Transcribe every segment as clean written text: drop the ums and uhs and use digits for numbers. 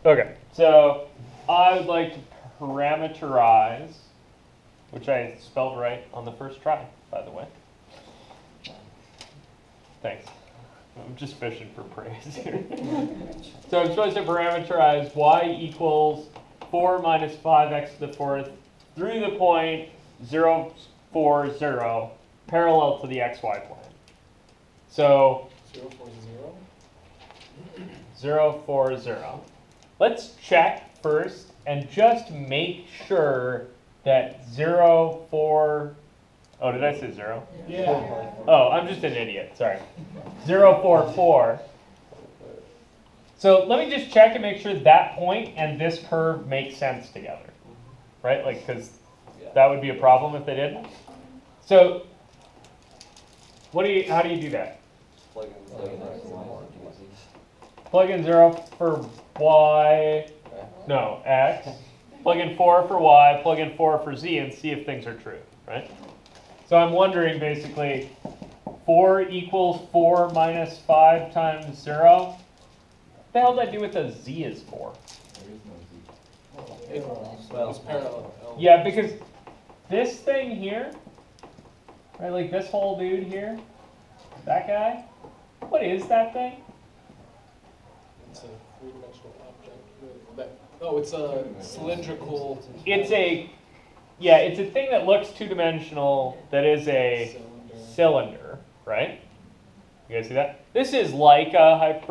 Okay, so I would like to parameterize, which I spelled right on the first try, by the way. Thanks. I'm just fishing for praise here. So I'm supposed to parameterize y equals 4 minus 5x to the fourth through the point 0, 4, 0, parallel to the xy plane. So 0, 4, 0. 0, 4, 0. Let's check first and just make sure that 0, 4, oh, did I say 0? Yeah. Oh, I'm just an idiot, sorry. 0, 4, 4. So let me just check and make sure that point and this curve make sense together, right? Like, because that would be a problem if they didn't. So how do you do that? Plug in 0 for y, no, x. Plug in 4 for y, plug in 4 for z, and see if things are true, right? So I'm wondering, basically, 4 equals 4 minus 5 times 0. What the hell did I do with the z is 4? It's parallel. Yeah, because this thing here, right, like this whole dude here, that guy, what is that thing? It's a three-dimensional object. Oh, it's a cylindrical. It's a thing that looks two-dimensional that is a cylinder, right? You guys see that? This is like a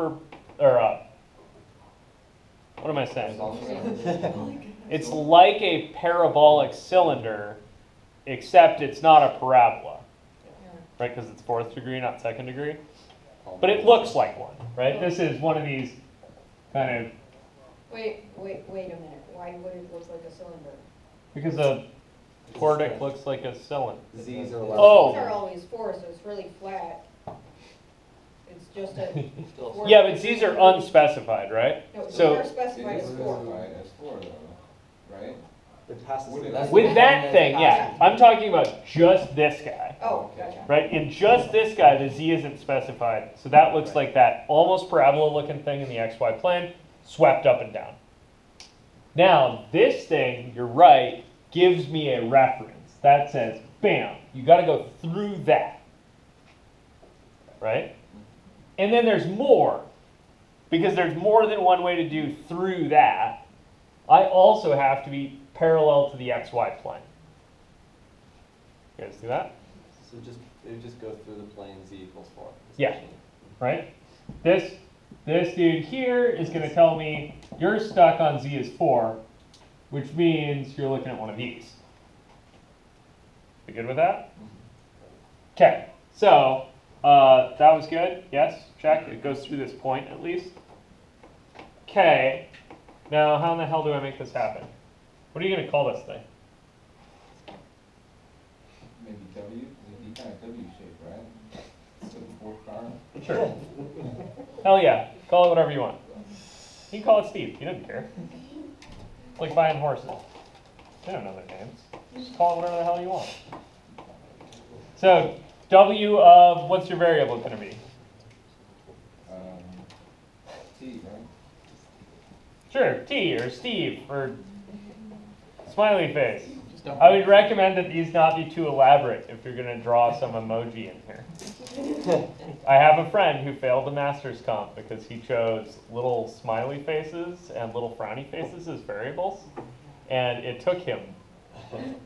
what am I saying? It's like a parabolic cylinder, except it's not a parabola, right? Because it's fourth degree, not second degree. But it looks like one, right? This is one of these kind of... Wait a minute. Why would it look like a cylinder? Because a quartic looks like a cylinder. Z's are Oh. These are always 4, so it's really flat. It's just a... Yeah, but these are unspecified, right? No, So they're specified as 4. As 4 though, right? with that thing, yeah. I'm talking about just this guy, Oh, gotcha. right? In just this guy, the z isn't specified. So that looks like that almost parabola-looking thing in the xy plane, swept up and down. Now, this thing, you're right, gives me a reference. That says, bam, you got to go through that, right? And then there's more, because there's more than one way to do through that. I also have to be parallel to the xy plane. You guys see that? So it would just go through the plane z equals 4. Yeah. Right? This dude here is going to tell me you're stuck on z is 4, which means you're looking at one of these. You good with that? Okay. So that was good. Yes. Check. It goes through this point at least. Okay. Now, how in the hell do I make this happen? What are you going to call this thing? Maybe W, it'd be kind of W-shaped, right? So the fourth car. Sure. Hell yeah. Call it whatever you want. You can call it Steve. He doesn't care. It's like buying horses. They don't know their names. Just call it whatever the hell you want. So, W of, what's your variable going to be? T, right? Sure, T or Steve or smiley face. I would recommend that these not be too elaborate if you're going to draw some emoji in here. I have a friend who failed the master's comp because he chose little smiley faces and little frowny faces as variables. And it took him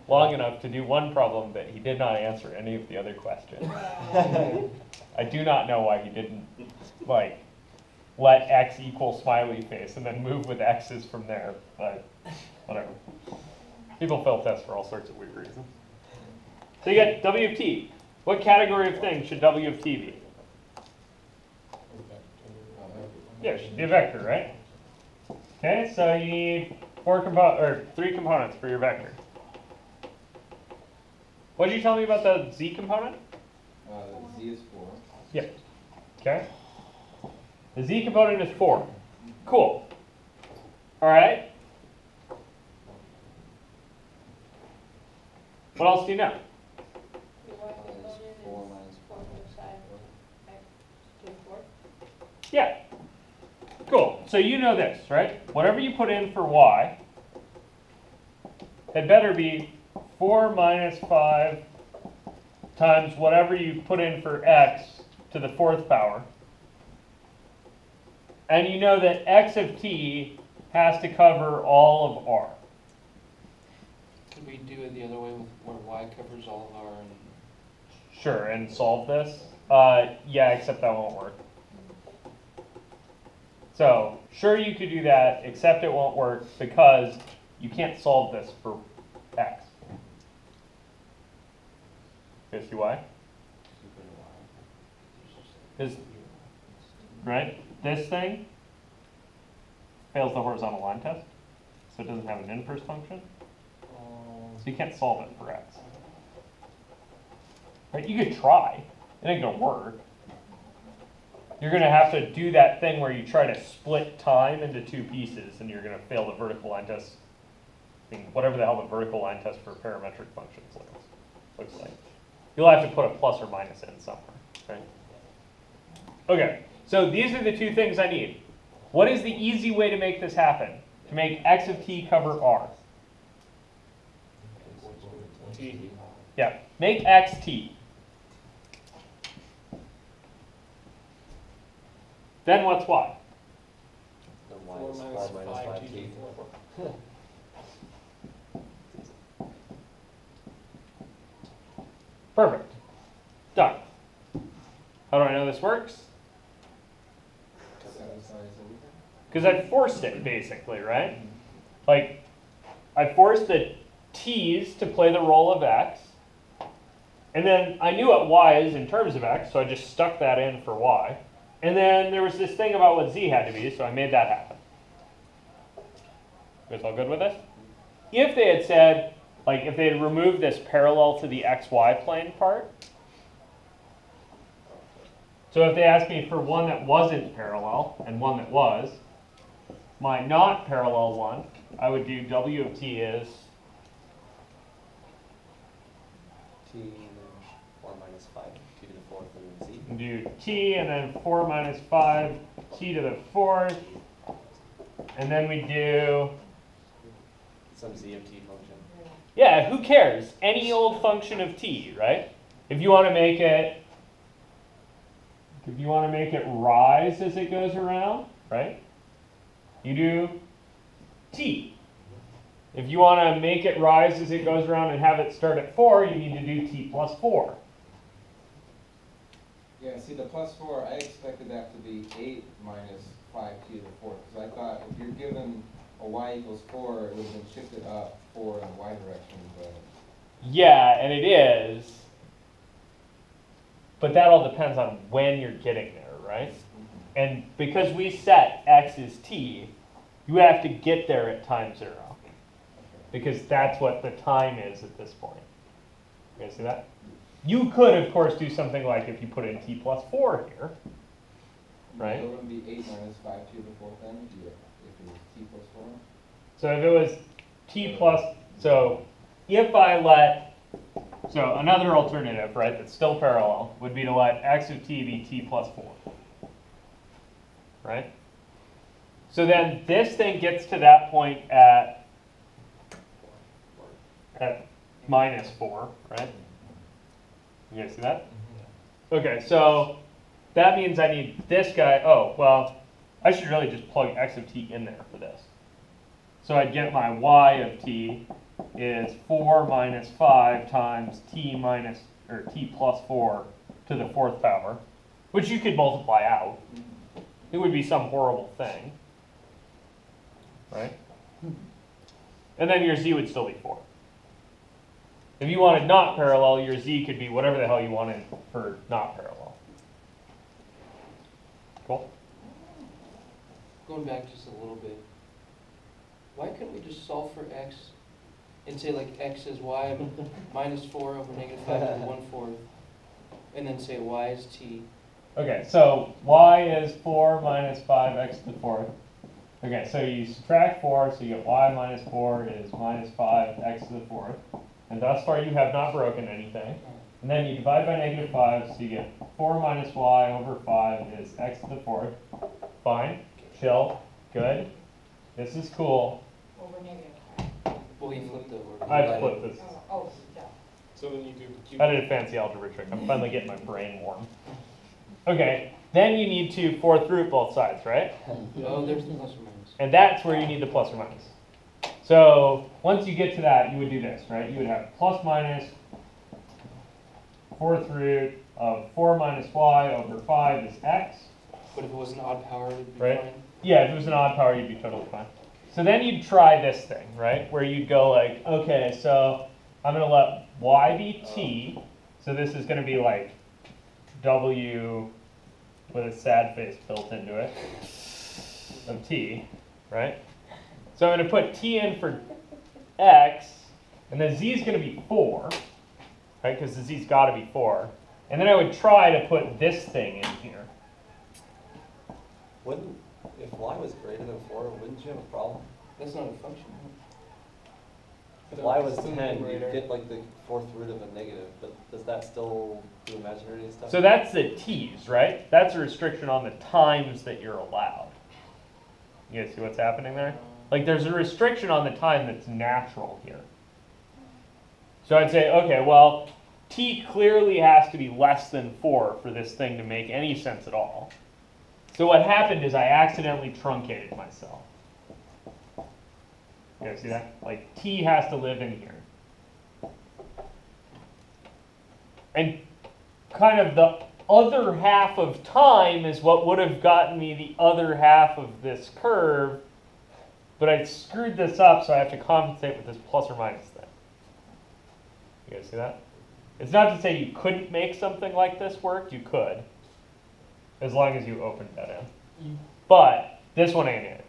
long enough to do one problem that he did not answer any of the other questions. I do not know why he didn't, like, let x equal smiley face and then move with x's from there, but whatever. People fail tests for all sorts of weird reasons. So you got W of t. What category of thing should W of t be? Yeah, it should be a vector, right? Okay, so you need 3 components for your vector. What did you tell me about the z component? Z is 4. Yep. Okay. The z component is 4. Cool. All right. What else do you know? Yeah. Cool. So you know this, right? Whatever you put in for y, it better be 4 minus 5 times whatever you put in for x to the 4th power. And you know that x of t has to cover all of r. Could we do it the other way with where y covers all of r and Sure, and solve this? Yeah, except that won't work. So, sure you could do that, except it won't work because you can't solve this for x. You see why? Because, right, this thing fails the horizontal line test, so it doesn't have an inverse function. So you can't solve it for x. Right? You could try. It ain't going to work. You're going to have to do that thing where you try to split time into two pieces, and you're going to fail the vertical line test. I mean, whatever the hell the vertical line test for parametric functions looks like. You'll have to put a plus or minus in somewhere. Right? Okay, so these are the two things I need. What is the easy way to make this happen? To make x of t cover r? T. Yeah, make x t. Then what's y? Then 4 y is minus 5 minus 5 5 t t. to the 4th. Perfect. Done. How do I know this works? Satisfies everything? Because I forced it, basically, right? Like, I forced the t's to play the role of x. And then I knew what y is in terms of x, so I just stuck that in for y. And then there was this thing about what z had to be, so I made that happen. You guys all good with this? If they had said, like, if they had removed this parallel to the xy plane part, so if they asked me for one that wasn't parallel and one that was, my not parallel one, I would do w of t is T and then 4 minus 5 t to the 4th and then z. do t and then 4 minus 5 t to the 4th, and then we do, Some z of t function. yeah, who cares? Any old function of t, right? If you want to make it rise as it goes around, right? You do t. If you want to make it rise as it goes around and have it start at 4, you need to do t plus 4. Yeah, see, the plus 4, I expected that to be 8 minus 5t to the 4th. Because I thought if you're given a y equals 4, it would have been shifted up 4 in the y direction. But Yeah, and it is. But that all depends on when you're getting there, right? And because we set x is t, you have to get there at time 0. Because that's what the time is at this point. You guys see that? You could, of course, do something like if you put in t plus 4 here, right? So it wouldn't be 8 minus 5t to the 4th then, if it was t plus 4? So if it was t plus, so if I let, so another alternative, right, that's still parallel, would be to let x of t be t plus 4, right? So then this thing gets to that point at minus 4, right? You guys see that? Okay, so that means I need this guy. Oh, well, I should really just plug x of t in there for this. So I'd get my y of t is 4 minus 5 times t minus, or t plus 4 to the 4th power, which you could multiply out. It would be some horrible thing, right? And then your z would still be 4. If you wanted not parallel, your z could be whatever the hell you wanted for not parallel. Cool? going back just a little bit, why couldn't we just solve for x and say like x is y minus 4 over negative 5 to the 1/4, and then say y is t? Okay, so y is 4 minus 5x to the 4th. Okay, so you subtract 4, so you get y minus 4 is minus 5x to the 4th. And thus far you have not broken anything. And then you divide by negative 5, so you get 4 minus y over 5 is x to the 4th. Fine. chill, good. This is cool. Over negative. Well, he flipped it. Or I flipped this. Oh, yeah. So then you do Q. I did a fancy algebra trick. I'm finally getting my brain warm. Okay, then you need to fourth root both sides, right? Oh, there's the plus or minus. And that's where you need the plus or minus. So once you get to that, you would do this, right? You would have plus minus fourth root of 4 minus y over 5 is x. But if it was an odd power, it'd be Right. fine. Yeah, if it was an odd power, you'd be totally fine. So then you'd try this thing, right? Where you'd go like, okay, so I'm going to let y be t. So this is going to be like w with a sad face built into it of t, right? So I'm going to put t in for x, and the z is going to be 4, right? Because the z's got to be 4. And then I would try to put this thing in here. Wouldn't, if y was greater than 4, wouldn't you have a problem? That's not a function. If y was Still 10, numerator. you'd get like the fourth root of a negative, but does that still do imaginary and stuff? So that's the t's, right? That's a restriction on the times that you're allowed. You guys see what's happening there? Like there's a restriction on the time that's natural here. So I'd say, okay, well, t clearly has to be less than 4 for this thing to make any sense at all. So what happened is I accidentally truncated myself. You guys see that? Like t has to live in here. And kind of the other half of time is what would have gotten me the other half of this curve, but I screwed this up, so I have to compensate with this plus or minus thing. You guys see that? It's not to say you couldn't make something like this work. You could, as long as you opened that in. But this one ain't it.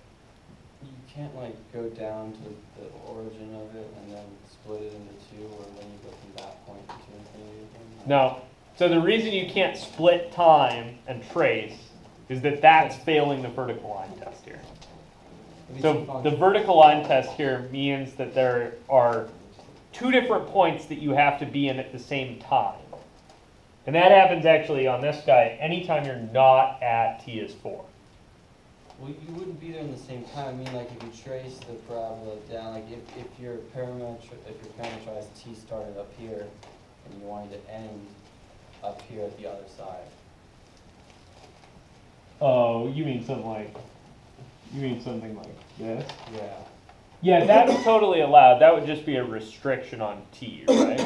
You can't like go down to the origin of it and then split it into two, or when you go from that point to infinity again? No. So the reason you can't split time and trace is that that's failing the vertical line test here. So the vertical line test here means that there are 2 different points that you have to be in at the same time. And that happens actually on this guy anytime you're not at t is 4. Well, you wouldn't be there in the same time. I mean, like if you trace the parabola down, like if your parametrized t started up here and you wanted to end up here at the other side. Oh, you mean something like this? Yeah. Yeah, that's totally allowed. That would just be a restriction on t, right?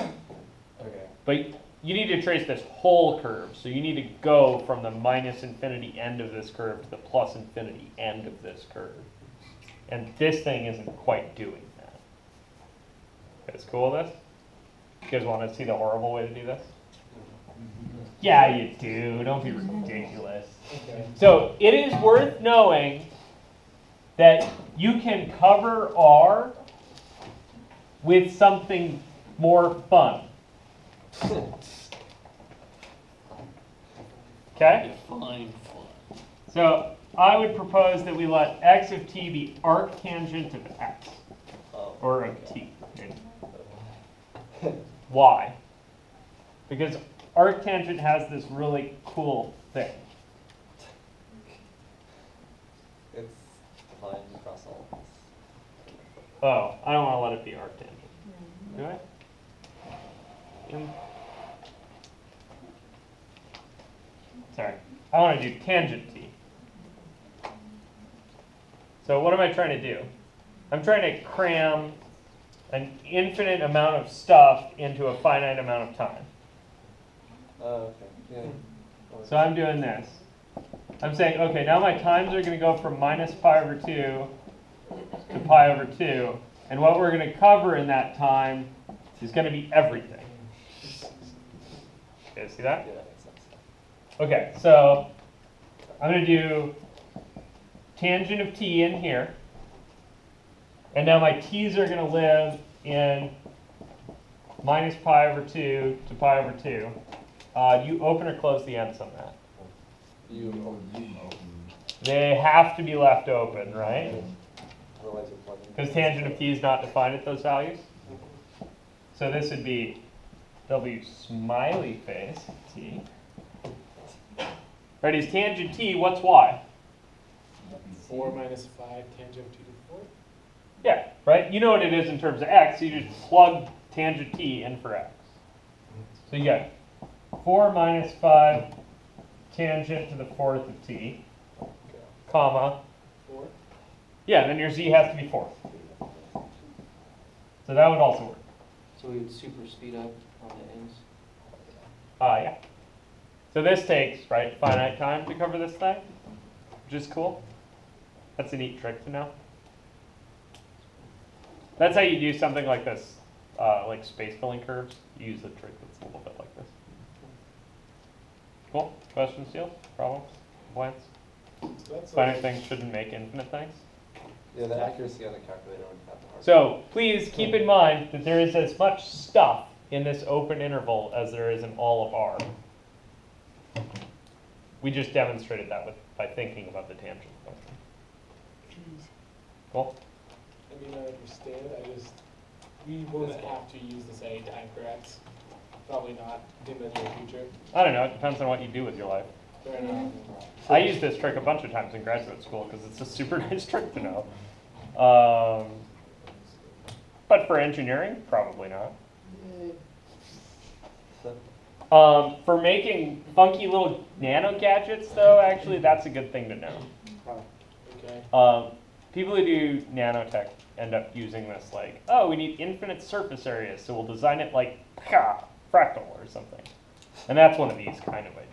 Okay. But you need to trace this whole curve. So you need to go from the minus infinity end of this curve to the plus infinity end of this curve. And this thing isn't quite doing that. You guys cool with this? You guys want to see the horrible way to do this? Yeah, you do. Don't be ridiculous. So it is worth knowing that you can cover R with something more fun. Okay? Fine. So I would propose that we let x of t be arctangent of x, Oh, or of t. Why? Because arctangent has this really cool thing. it's defined across all. Oh, I don't want to let it be arctangent. Do I? Sorry. I want to do tangent t. So what am I trying to do? I'm trying to cram an infinite amount of stuff into a finite amount of time. Oh, okay. Yeah. So I'm doing this. I'm saying, okay, now my times are going to go from minus pi over 2 to pi over 2. And what we're going to cover in that time is going to be everything. You guys see that? Yeah, that makes sense. Okay, so I'm going to do tangent of t in here. And now my t's are going to live in minus pi over 2 to pi over 2. Do you open or close the ends on that? They have to be left open, right? Otherwise you're plugging. Because tangent of t is not defined at those values. So this would be w smiley face t. Right, is tangent t, what's y? 4 minus 5 tangent 2 to the 4th. Yeah, right? You know what it is in terms of x, so you just plug tangent t in for x. So you get 4 minus 5 tangent to the 4th of t, comma. 4. Yeah, and then your z has to be 4. So that would also work. So we would super speed up on the ends. Yeah. So this takes, right, finite time to cover this thing, which is cool. That's a neat trick to know. That's how you do something like this, like space filling curves. You use a trick that's a little bit like this. Cool. Questions, Steele? Problems? Complaints? So that's Finite things shouldn't make infinite things. Yeah, the accuracy on the calculator would have the hard. So please keep in mind that there is as much stuff in this open interval as there is in all of R. We just demonstrated that by thinking about the tangent function. Cool. I mean, I understand. We won't have to use this any time for x. Probably not in the near future. I don't know. It depends on what you do with your life. Fair enough. I used this trick a bunch of times in graduate school because it's a super nice trick to know. But for engineering, probably not. For making funky little nano gadgets, though, actually, that's a good thing to know. Okay. People who do nanotech end up using this like, oh, we need infinite surface areas, so we'll design it like fractal or something. And that's one of these kind of ideas.